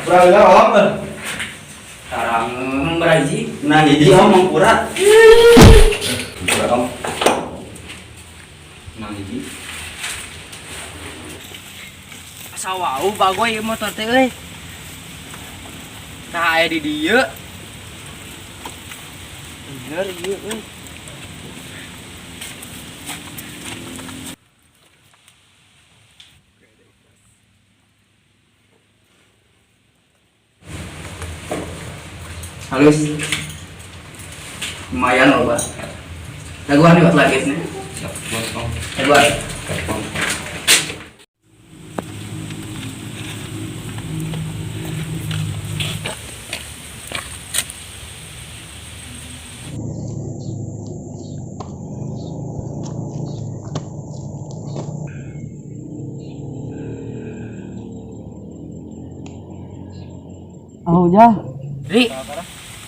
Pura om. Sarang beraji. Nah hiji om mangpura. Pura om. Nah hiji. Asa wau bagoy ieu motor teh euy. Tah aya di dieu. Bener ieu euy. Halus. Lumayan loh, Pak. Daguan nih lagi nih. Siap, bos om. Daguan. Oh ya. Ri.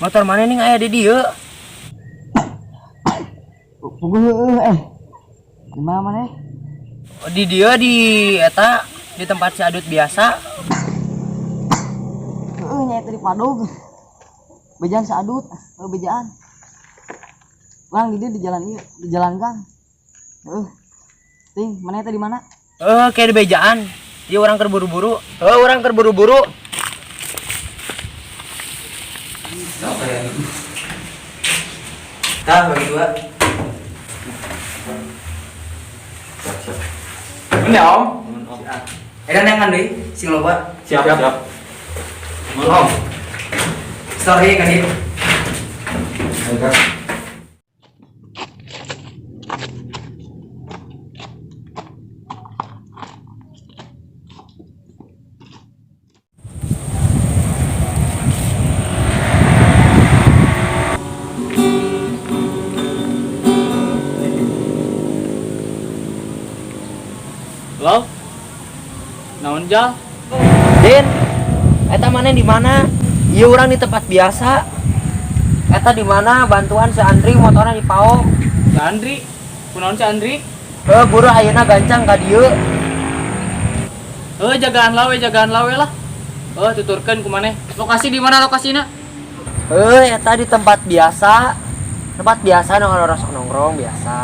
Motor mana nih aya di dieu? Di mana mana? Di dieu di eta di tempat si adut biasa. Nya itu di Padung. Bejaan seadut, bejaan. Lang di dia di jalan ieu, di jalan Gang. Ting, mana eta di mana? Kayak di bejaan. Dia orang terburu-buru. Orang terburu-buru. Apa ya? Tah bagi dua. Ini om. Edan yang kan deui sing loba. Siap. Om. Story kan ieu. Enggak. Halo? Naon jal? Din, eta mana di mana? Ieu urang di tempat biasa. Eta di mana bantuan si Andri motornya di Pao. Si Andri, kunaon si Andri? Buru ayeuna gancang ka dieu. Jagaan lawe lah. Tuturkeun ku maneh. Lokasi di mana lokasina? Eta di tempat biasa. Tempat biasa orang nongkrong biasa.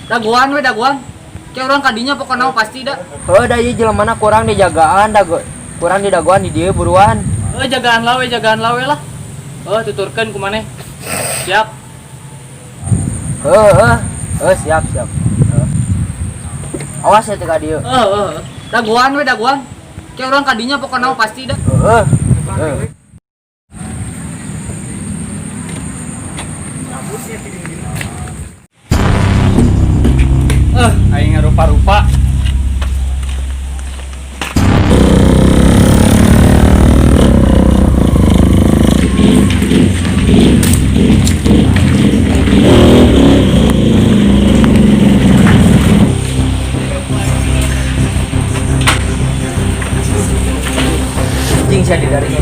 Daguan. Kayak orang kadinya pokoknya pasti dah. Da ieu jelemana kurang dijagaan, kurang di daguan di dieu buruan. Jagaan lawe lah. Tuturkeun ku maneh. Siap. Siap. Awas ya teh ka dieu. Daguan. Kayak orang kadinya pokoknya pasti dah. Aing rupa-rupa. Cing sia di dari.